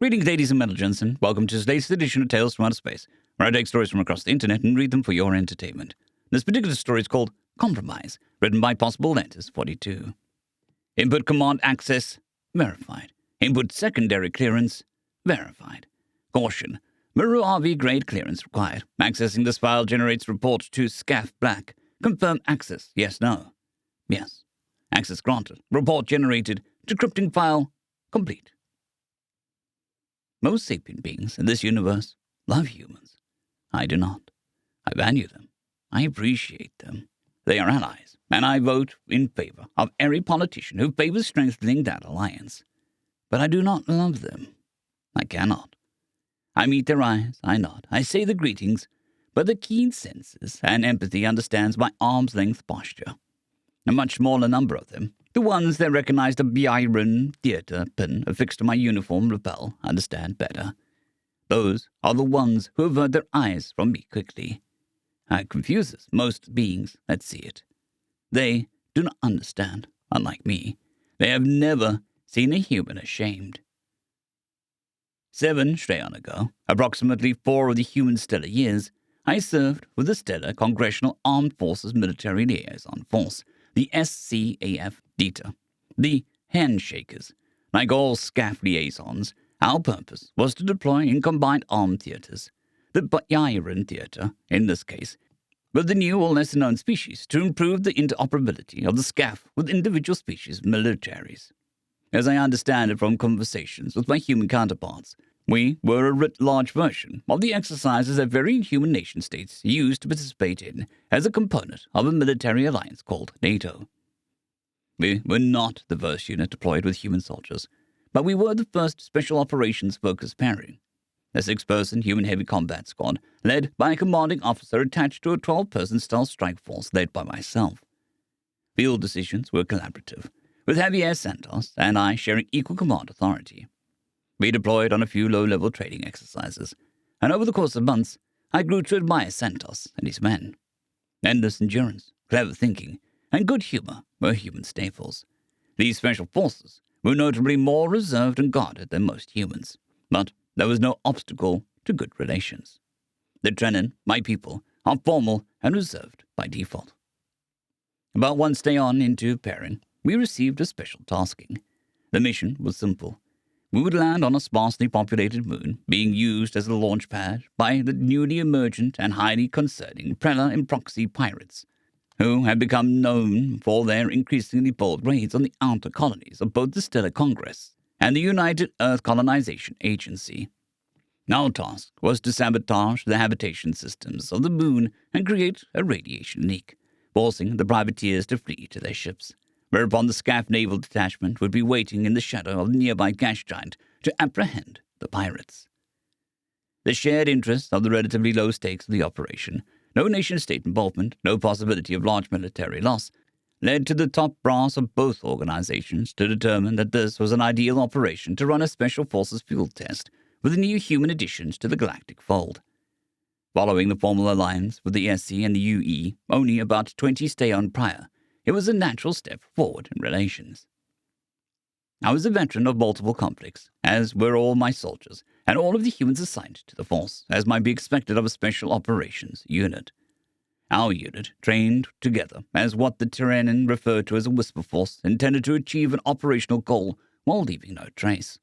Greetings, ladies and gentlemen, and welcome to today's edition of Tales from Outer Space, where I take stories from across the internet and read them for your entertainment. This particular story is called Compromise, written by Possible Lantis 42. Input command access, verified. Input secondary clearance, verified. Caution, Maru RV grade clearance required. Accessing this file generates report to SCAF Black. Confirm access, yes, no. Yes. Access granted. Report generated. Decrypting file complete. Most sapient beings in this universe love humans. I do not. I value them. I appreciate them. They are allies, and I vote in favor of every politician who favors strengthening that alliance. But I do not love them. I cannot. I meet their eyes, I nod, I say the greetings, but the keen senses and empathy understands my arm's-length posture. A much smaller number of them, the ones that recognize the Byron theater pin affixed to my uniform lapel, understand better. Those are the ones who avert their eyes from me quickly. It confuses most beings that see it. They do not understand, unlike me. They have never seen a human ashamed. 7 Strayon ago, approximately 4 of the human stellar years, I served with the Stellar Congressional Armed Forces Military Liaison Force, the SCAF DETA, the Handshakers. Like all SCAF liaisons, our purpose was to deploy in combined armed theaters, the Byron theater, in this case, with the new or lesser-known species to improve the interoperability of the SCAF with individual species militaries. As I understand it from conversations with my human counterparts, we were a writ-large version of the exercises that varying human nation-states used to participate in as a component of a military alliance called NATO. We were not the first unit deployed with human soldiers, but we were the first special operations-focused pairing. A 6-person human heavy combat squad, led by a commanding officer attached to a 12-person stealth strike force led by myself. Field decisions were collaborative, with Javier Santos and I sharing equal command authority. We deployed on a few low-level training exercises, and over the course of months, I grew to admire Santos and his men. Endless endurance, clever thinking, and good humor were human staples. These special forces were notably more reserved and guarded than most humans, but there was no obstacle to good relations. The Trenin, my people, are formal and reserved by default. About one stay on into pairing, we received a special tasking. The mission was simple. We would land on a sparsely populated moon, being used as a launch pad by the newly emergent and highly concerning Prella and Proxy pirates, who had become known for their increasingly bold raids on the outer colonies of both the Stellar Congress and the United Earth Colonization Agency. Our task was to sabotage the habitation systems of the moon and create a radiation leak, forcing the privateers to flee to their ships, whereupon the SCAF naval detachment would be waiting in the shadow of the nearby gas giant to apprehend the pirates. The shared interest of the relatively low stakes of the operation, no nation-state involvement, no possibility of large military loss, led to the top brass of both organizations to determine that this was an ideal operation to run a Special Forces field test with the new human additions to the galactic fold. Following the formal alliance with the SC and the UE only about 20 stay-on prior, it was a natural step forward in relations. I was a veteran of multiple conflicts, as were all my soldiers, and all of the humans assigned to the force, as might be expected of a special operations unit. Our unit trained together as what the Tyrannin referred to as a whisper force, intended to achieve an operational goal while leaving no trace.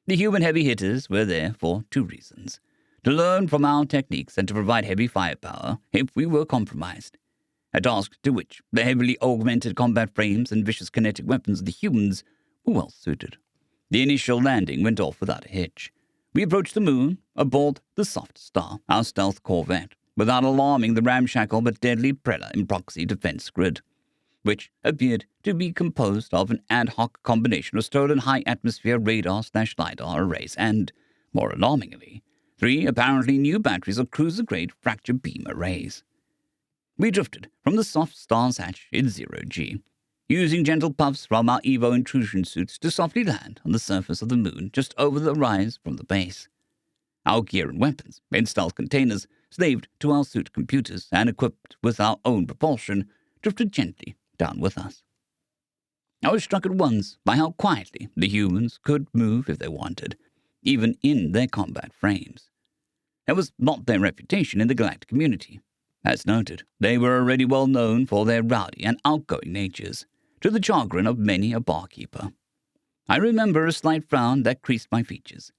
The human heavy hitters were there for 2 reasons: to learn from our techniques and to provide heavy firepower if we were compromised. A task to which the heavily augmented combat frames and vicious kinetic weapons of the humans were well suited. The initial landing went off without a hitch. We approached the moon aboard the Soft Star, our stealth corvette, without alarming the ramshackle but deadly Prella and Proxy defense grid, which appeared to be composed of an ad hoc combination of stolen high-atmosphere radar/LiDAR arrays and, more alarmingly, 3 apparently new batteries of cruiser-grade fracture beam arrays. We drifted from the Soft Star's hatch in 0G, using gentle puffs from our Evo intrusion suits to softly land on the surface of the moon just over the rise from the base. Our gear and weapons, in stealth containers, slaved to our suit computers and equipped with our own propulsion, drifted gently down with us. I was struck at once by how quietly the humans could move if they wanted. even in their combat frames. That was not their reputation in the galactic community. As noted, they were already well known for their rowdy and outgoing natures, to the chagrin of many a barkeeper. I remember a slight frown that creased my features.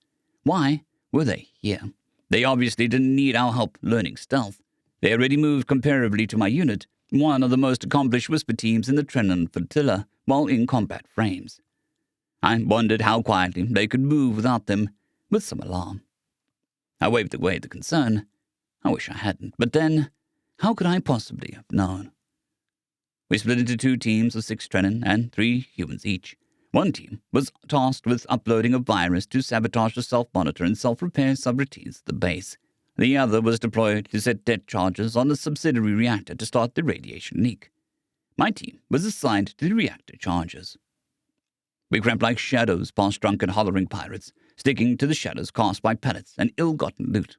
Why were they here? They obviously didn't need our help learning stealth. They already moved comparably to my unit, one of the most accomplished whisper teams in the Trenon flotilla, while in combat frames. I wondered how quietly they could move without them, with some alarm. I waved away the concern. I wish I hadn't, but then, how could I possibly have known? We split into 2 teams of 6 Trenon and 3 humans each. One team was tasked with uploading a virus to sabotage the self-monitor and self-repair subroutines at the base. The other was deployed to set dead charges on the subsidiary reactor to start the radiation leak. My team was assigned to the reactor charges. We crept like shadows past drunken hollering pirates, sticking to the shadows cast by pellets and ill-gotten loot.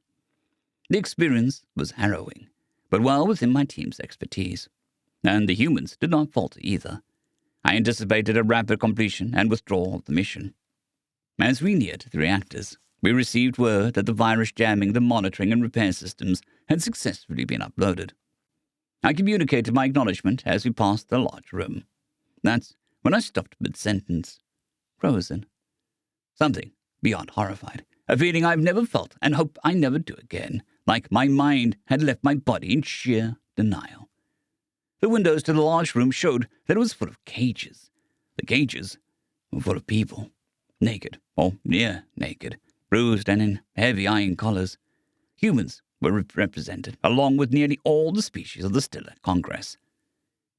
The experience was harrowing, but well within my team's expertise. And the humans did not falter either. I anticipated a rapid completion and withdrawal of the mission. As we neared the reactors, we received word that the virus jamming the monitoring and repair systems had successfully been uploaded. I communicated my acknowledgement as we passed the large room. That's when I stopped mid-sentence, frozen. Something beyond horrified, a feeling I've never felt and hope I never do again, like my mind had left my body in sheer denial. The windows to the large room showed that it was full of cages. The cages were full of people, naked, or near naked, bruised and in heavy iron collars. Humans were represented, along with nearly all the species of the Stellar Congress.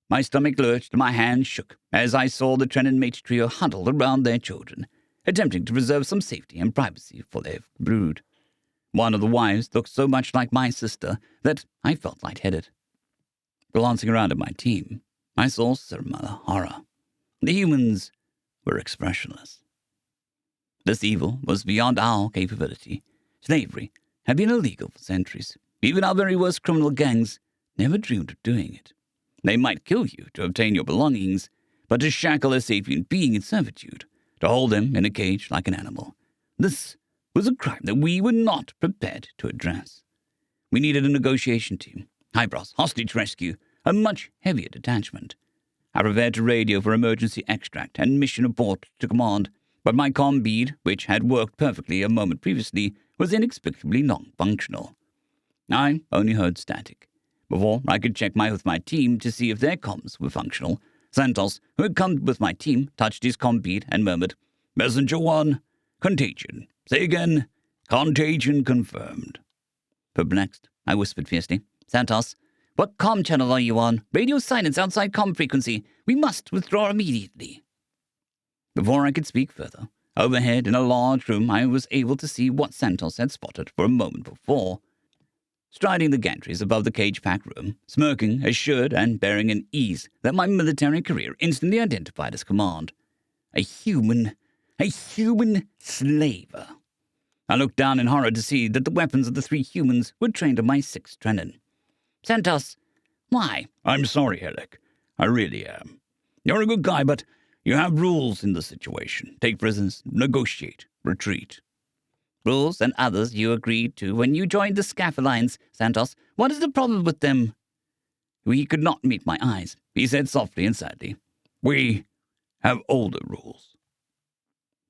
My stomach lurched and my hands shook as I saw the Trenon mate trio huddled around their children, attempting to preserve some safety and privacy for their brood. One of the wives looked so much like my sister that I felt lightheaded. Glancing around at my team, I saw similar horror. The humans were expressionless. This evil was beyond our capability. Slavery had been illegal for centuries. Even our very worst criminal gangs never dreamed of doing it. They might kill you to obtain your belongings, but to shackle a sapient being in servitude, to hold them in a cage like an animal, this was a crime that we were not prepared to address. We needed a negotiation team, highbrows, hostage rescue, a much heavier detachment. I prepared to radio for emergency extract and mission abort to command, but my comm bead, which had worked perfectly a moment previously, was inexplicably non-functional. I only heard static. Before I could check with my team to see if their comms were functional, Santos, who had come with my team, touched his comm bead and murmured, "Messenger 1, contagion. Say again, contagion confirmed." Perplexed, I whispered fiercely, "Santos, what comm channel are you on? Radio silence outside comm frequency. We must withdraw immediately." Before I could speak further, overhead in a large room I was able to see what Santos had spotted for a moment before. Striding the gantries above the cage-packed room, smirking, assured, and bearing an ease that my military career instantly identified as command. A human slaver. I looked down in horror to see that the weapons of the 3 humans were trained on my 6 Trenon. "Santos, why?" "I'm sorry, Alec. I really am. You're a good guy, but you have rules in the situation. Take prisoners, negotiate, retreat." "Rules and others you agreed to when you joined the Scaff Alliance, Santos. What is the problem with them?" He could not meet my eyes. He said softly and sadly, "We have older rules."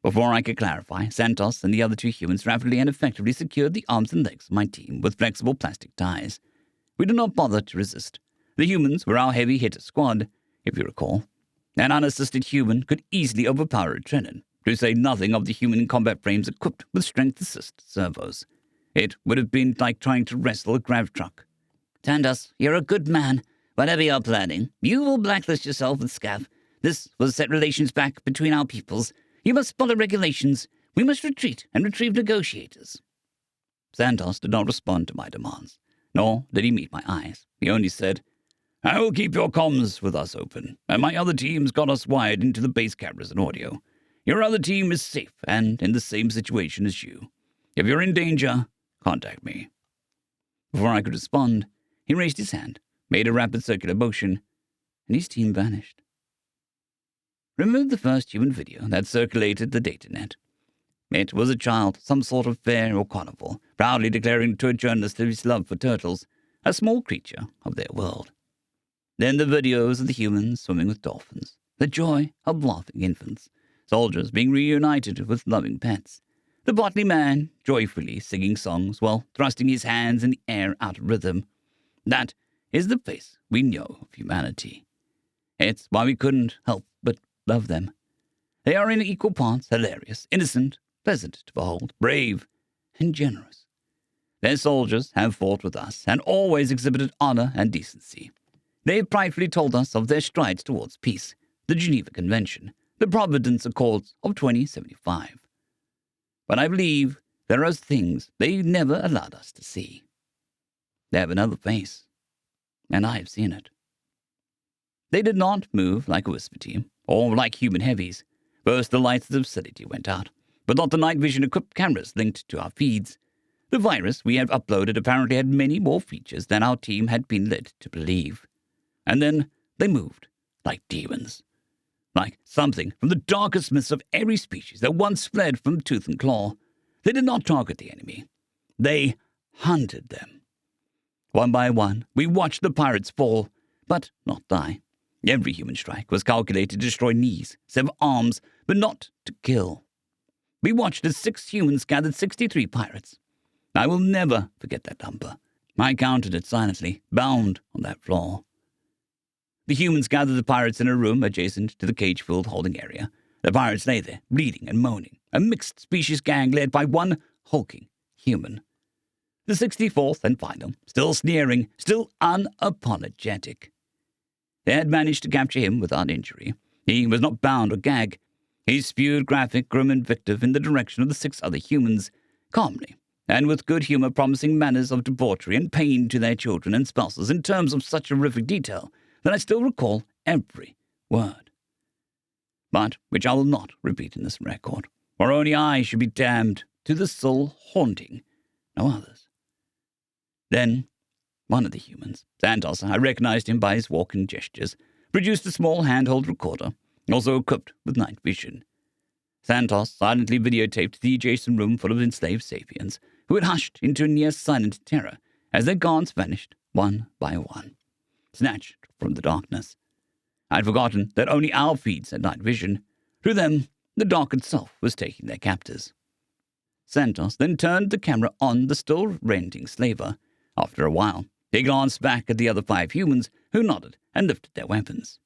Before I could clarify, Santos and the other 2 humans rapidly and effectively secured the arms and legs of my team with flexible plastic ties. We did not bother to resist. The humans were our heavy hitter squad, if you recall. An unassisted human could easily overpower a Trenon, to say nothing of the human in combat frames equipped with strength assist servos. It would have been like trying to wrestle a grav truck. "Santos, you're a good man. Whatever you're planning, you will blacklist yourself with Scaff. This will set relations back between our peoples. You must follow regulations. We must retreat and retrieve negotiators." Santos did not respond to my demands, nor did he meet my eyes. He only said, "I will keep your comms with us open, and my other team's got us wired into the base cameras and audio. Your other team is safe and in the same situation as you. If you're in danger, contact me." Before I could respond, he raised his hand, made a rapid circular motion, and his team vanished. Remember the first human video that circulated the datanet? It was a child, some sort of fair or carnival, proudly declaring to a journalist his love for turtles, a small creature of their world. Then the videos of the humans swimming with dolphins, the joy of laughing infants, soldiers being reunited with loving pets, the botany man joyfully singing songs while thrusting his hands in the air out of rhythm. That is the face we know of humanity. It's why we couldn't help but love them. They are in equal parts hilarious, innocent, pleasant to behold, brave, and generous. Their soldiers have fought with us and always exhibited honor and decency. They have pridefully told us of their strides towards peace, the Geneva Convention, the Providence Accords of 2075. But I believe there are things they never allowed us to see. They have another face, and I have seen it. They did not move like a whisper team, or like human heavies. First the lights of the facility went out, but not the night vision-equipped cameras linked to our feeds. The virus we had uploaded apparently had many more features than our team had been led to believe. And then they moved, like demons. Like something from the darkest myths of every species that once fled from tooth and claw. They did not target the enemy. They hunted them. One by one, we watched the pirates fall, but not die. Every human strike was calculated to destroy knees, sever arms, but not to kill. We watched as 6 humans gathered 63 pirates. I will never forget that number. I counted it silently, bound on that floor. The humans gathered the pirates in a room adjacent to the cage-filled holding area. The pirates lay there, bleeding and moaning, a mixed-species gang led by one hulking human. The 64th and final, still sneering, still unapologetic. They had managed to capture him without injury. He was not bound or gagged. He spewed graphic, grim invective in the direction of the 6 other humans, calmly, and with good humor promising manners of debauchery and pain to their children and spouses in terms of such horrific detail that I still recall every word. But which I will not repeat in this record, or only I should be damned to the soul haunting, no others. Then one of the humans, Santos, I recognized him by his walk and gestures, produced a small handheld recorder, also equipped with night vision. Santos silently videotaped the adjacent room full of enslaved sapiens, who had hushed into a near-silent terror as their guards vanished one by one, snatched from the darkness. I had forgotten that only our feeds had night vision. Through them, the dark itself was taking their captors. Santos then turned the camera on the still ranting slaver. After a while, he glanced back at the other 5 humans, who nodded and lifted their weapons.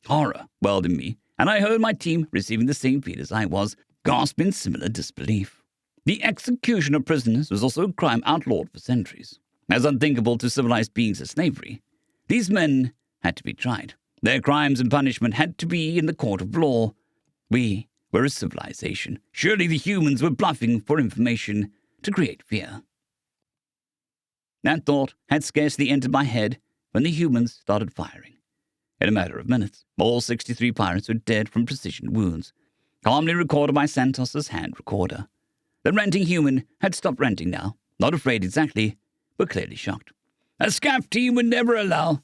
Horror welled in me, and I heard my team, receiving the same feed as I was, gasp in similar disbelief. The execution of prisoners was also a crime outlawed for centuries. As unthinkable to civilized beings as slavery, these men had to be tried. Their crimes and punishment had to be in the court of law. We were a civilization. Surely the humans were bluffing for information to create fear. That thought had scarcely entered my head when the humans started firing. In a matter of minutes, all 63 pirates were dead from precision wounds, calmly recorded by Santos's hand recorder. The ranting human had stopped ranting now, not afraid exactly, but clearly shocked. A scaff team would never allow.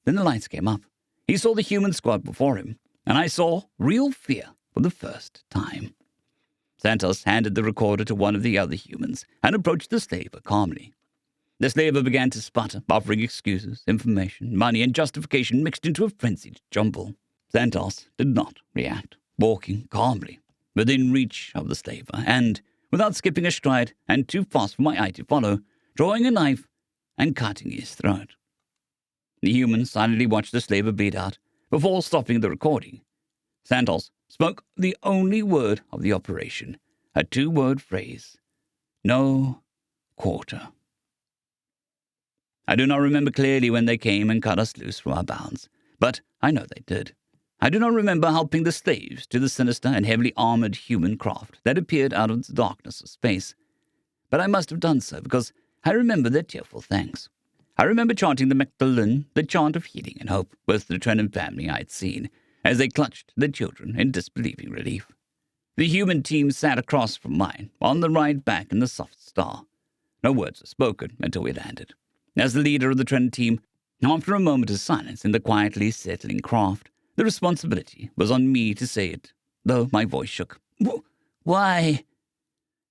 Then the lights came up. He saw the human squad before him, and I saw real fear for the first time. Santos handed the recorder to one of the other humans and approached the slaver calmly. The slaver began to sputter, offering excuses, information, money, and justification mixed into a frenzied jumble. Santos did not react, walking calmly within reach of the slaver, and, without skipping a stride and too fast for my eye to follow, drawing a knife and cutting his throat. The human silently watched the slaver bleed out before stopping the recording. Santos spoke the only word of the operation, a 2-word phrase: no quarter. I do not remember clearly when they came and cut us loose from our bounds, but I know they did. I do not remember helping the slaves to the sinister and heavily armored human craft that appeared out of the darkness of space, but I must have done so because I remember their tearful thanks. I remember chanting the Magdalene, the chant of healing and hope, with the Trennan family I had seen, as they clutched their children in disbelieving relief. The human team sat across from mine, on the right back in the soft star. No words were spoken until we landed. As the leader of the Trennan team, after a moment of silence in the quietly settling craft, the responsibility was on me to say it, though my voice shook. Why?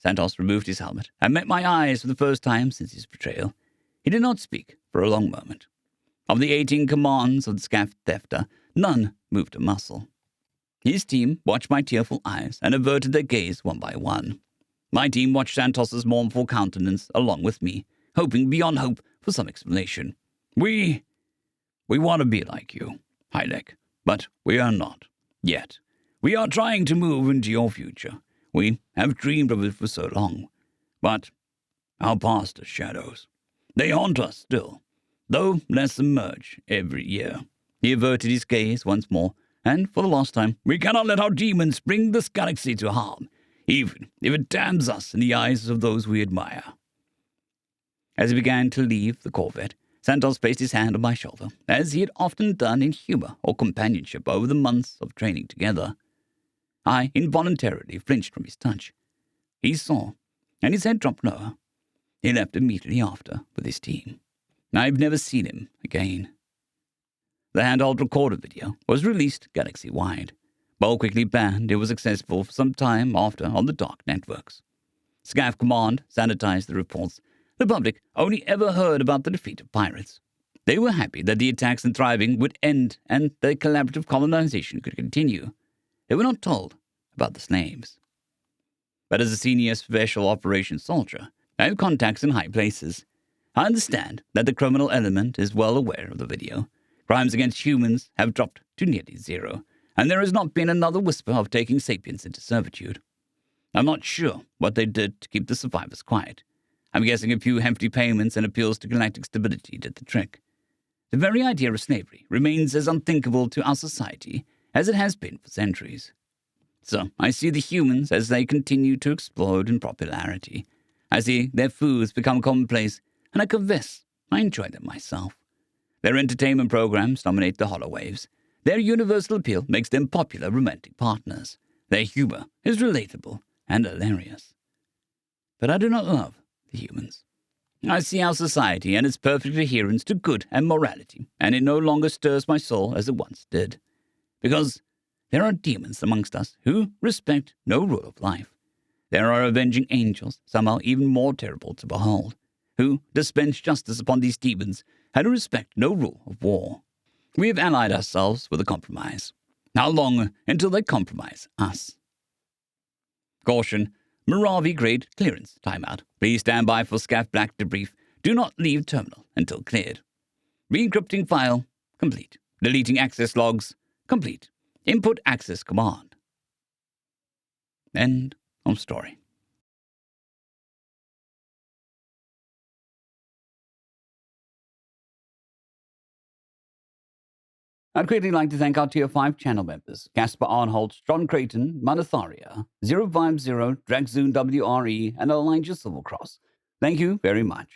Santos removed his helmet and met my eyes for the first time since his betrayal. He did not speak for a long moment. Of the 18 commands of the scaff thefter, none moved a muscle. His team watched my tearful eyes and averted their gaze one by one. My team watched Santos's mournful countenance along with me, hoping beyond hope for some explanation. We want to be like you, Heideck, but we are not, yet. We are trying to move into your future. We have dreamed of it for so long, but our past are shadows. They haunt us still, though less emerge every year. He averted his gaze once more, and for the last time, we cannot let our demons bring this galaxy to harm, even if it damns us in the eyes of those we admire. As he began to leave the Corvette, Santos placed his hand on my shoulder, as he had often done in humor or companionship over the months of training together. I involuntarily flinched from his touch. He saw, and his head dropped lower. He left immediately after with his team. I've never seen him again. The handheld recorder video was released galaxy-wide. While quickly banned, it was accessible for some time after on the dark networks. SCAF Command sanitized the reports. The public only ever heard about the defeat of pirates. They were happy that the attacks and thriving would end and that collaborative colonization could continue. They were not told about the slaves. But as a senior special operations soldier, I have contacts in high places. I understand that the criminal element is well aware of the video. Crimes against humans have dropped to nearly zero, and there has not been another whisper of taking sapiens into servitude. I'm not sure what they did to keep the survivors quiet. I'm guessing a few hefty payments and appeals to galactic stability did the trick. The very idea of slavery remains as unthinkable to our society as it has been for centuries. So I see the humans as they continue to explode in popularity. I see their foods become commonplace, and I confess I enjoy them myself. Their entertainment programs dominate the holowaves. Their universal appeal makes them popular romantic partners. Their humor is relatable and hilarious. But I do not love the humans. I see our society and its perfect adherence to good and morality, and it no longer stirs my soul as it once did. Because there are demons amongst us who respect no rule of life. There are avenging angels, somehow even more terrible to behold, who dispense justice upon these demons and who respect no rule of war. We have allied ourselves with a compromise. How long until they compromise us? Caution. Mojave grade clearance timeout. Please stand by for SCAF Black debrief. Do not leave terminal until cleared. Re-encrypting file complete. Deleting access logs complete. Input access command. End of story. I'd quickly like to thank our Tier 5 channel members, Casper Arnholt, John Creighton, Manatharia, 050, Dragzoon WRE, and Elijah Silvercross. Thank you very much.